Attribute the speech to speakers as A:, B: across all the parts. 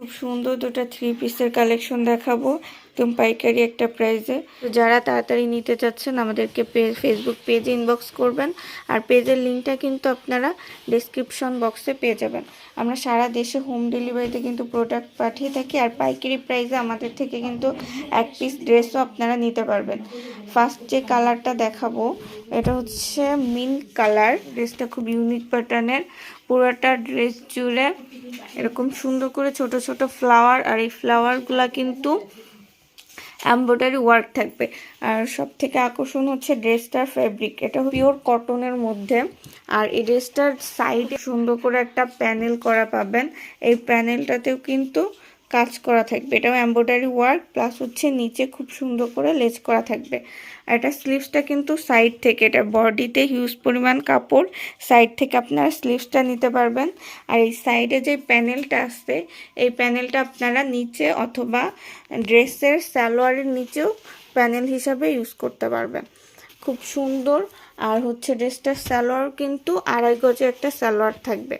A: খুব সুন্দর দুটো থ্রি পিসের কালেকশন দেখাবো একদম পাইকারি একটা প্রাইসে। তো যারা তাড়াতাড়ি নিতে চাচ্ছেন আমাদেরকে ফেসবুক পেজে ইনবক্স করবেন, আর পেজের লিঙ্কটা কিন্তু আপনারা ডেসক্রিপশন বক্সে পেয়ে যাবেন। আমরা সারা দেশে হোম ডেলিভারিতে কিন্তু প্রোডাক্ট পাঠিয়ে থাকি, আর পাইকারি প্রাইসে আমাদের থেকে কিন্তু এক পিস ড্রেসও আপনারা নিতে পারবেন। ফার্স্ট যে কালারটা দেখাবো এটা হচ্ছে মিন্ট কালার। ড্রেসটা খুব ইউনিক প্যাটার্নের, পুরোটা ড্রেস জুড়ে এরকম সুন্দর করে ছোট ছোট ফ্লাওয়ার, আর এই ফ্লাওয়ারগুলা কিন্তু এমব্রয়ডারি ওয়ার্ক থাকবে। আর সব থেকে আকর্ষণ হচ্ছে ড্রেসটার ফ্যাব্রিক, এটা পিওর কটনের মধ্যে। আর এই ড্রেসটার সাইডে সুন্দর করে একটা প্যানেল করা পাবেন, এই প্যানেলটাতেও কিন্তু কাজ করা থাকবে, এটাও এমব্রয়ডারি ওয়ার্ক প্লাস হচ্ছে নিচে খুব সুন্দর করে লেস করা থাকবে। আর এটা স্লিভসটা কিন্তু সাইড থেকে, এটা বডিতে হিউজ পরিমাণ কাপড়, সাইড থেকে আপনারা স্লিভসটা নিতে পারবেন। আর এই সাইডে যে প্যানেলটা আছে এই প্যানেলটা আপনারা নিচে অথবা ড্রেসের সালোয়ারের নিচেও প্যানেল হিসাবে ইউজ করতে পারবেন, খুব সুন্দর। আর হচ্ছে ড্রেসটার সালোয়ার কিন্তু 2.5 গজে একটা সালোয়ার থাকবে,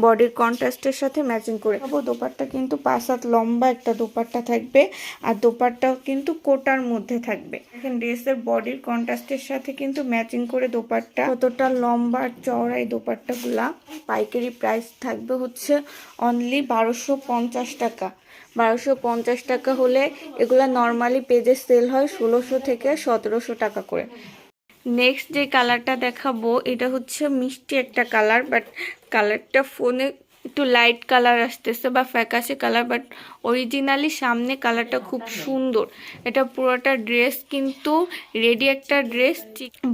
A: বডির কন্ট্রাস্টের সাথে ম্যাচিং করে। দোপাট্টা কিন্তু 5 হাত লম্বা একটা দোপাট্টা থাকবে, আর দোপাট্টাও কিন্তু কোটার মধ্যে থাকবে। এখন ড্রেসের বডির কন্ট্রাস্টের সাথে কিন্তু ম্যাচিং করে দোপাট্টা, কতটা লম্বা আর চওড়া এই দোপাট্টাগুলা। পাইকারি প্রাইস থাকবে হচ্ছে অনলি 1250 টাকা। 1250 টাকা হলে এগুলা নর্মালি পেজে সেল হয় 1600 থেকে 1700 টাকা করে। নেক্সট যে কালারটা দেখাবো এটা হচ্ছে মিষ্টি একটা কালার, বাট কালারটা ফোনে একটু লাইট কালার আসতেছে বা ফ্যাকাশে কালার, বাট অরিজিনালি সামনে কালারটা খুব সুন্দর। এটা পুরোটা ড্রেস কিন্তু রেডি একটা ড্রেস,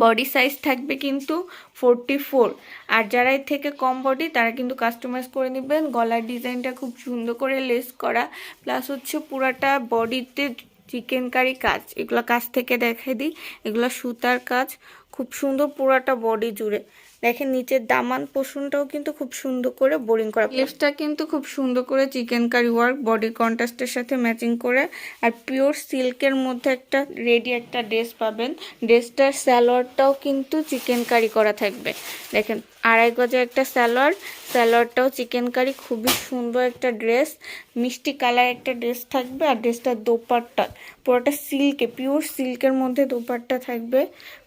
A: বডি সাইজ থাকবে কিন্তু 44। আর যারা এর থেকে কম বডি তারা কিন্তু কাস্টমাইজ করে নেবেন। গলার ডিজাইনটা খুব সুন্দর করে লেস করা, প্লাস হচ্ছে পুরাটা বডিতে চিকেন কারি কাজ, এগুলো কাজ থেকে দেখাই দিই, এগুলো সুতার কাজ, খুব সুন্দর পুরাটা বডি জুড়ে। দেখেন নিচের দামান পোর্শনটাও কিন্তু খুব সুন্দর করে বোরিং করা, স্লিভসটা কিন্তু খুব সুন্দর করে চিকেন কারি ওয়ার্ক, বডি কন্ট্রাস্টের সাথে ম্যাচিং করে। আর পিওর সিল্কের মধ্যে একটা রেডি একটা ড্রেস পাবেন। ড্রেসটার সালোয়ারটাও কিন্তু চিকেন কারি করা থাকবে, দেখেন 2.5 গজে একটা সালোয়ারটাও চিকেন কারি, খুবই সুন্দর একটা ড্রেস, মিষ্টি কালার একটা ড্রেস থাকবে। আর ড্রেসটার দোপাট্টা পুরোটা সিল্কে, পিওর সিল্কের মধ্যে দোপাট্টা থাকবে,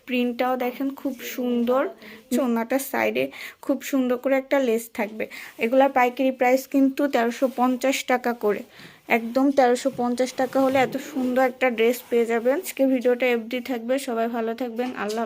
A: প্রিন্টটাও দেখেন খুব সুন্দর, ওনাটার সাইডে খুব সুন্দর করে একটা লেস থাকবে। এগুলা পাইকারি প্রাইস কিন্তু 1350 টাকা করে, একদম 1350 টাকা হলে এত সুন্দর একটা ড্রেস পেয়ে যাবেন। আজকে ভিডিওটা এফডি থাকবে, সবাই ভালো থাকবেন, আল্লাহ।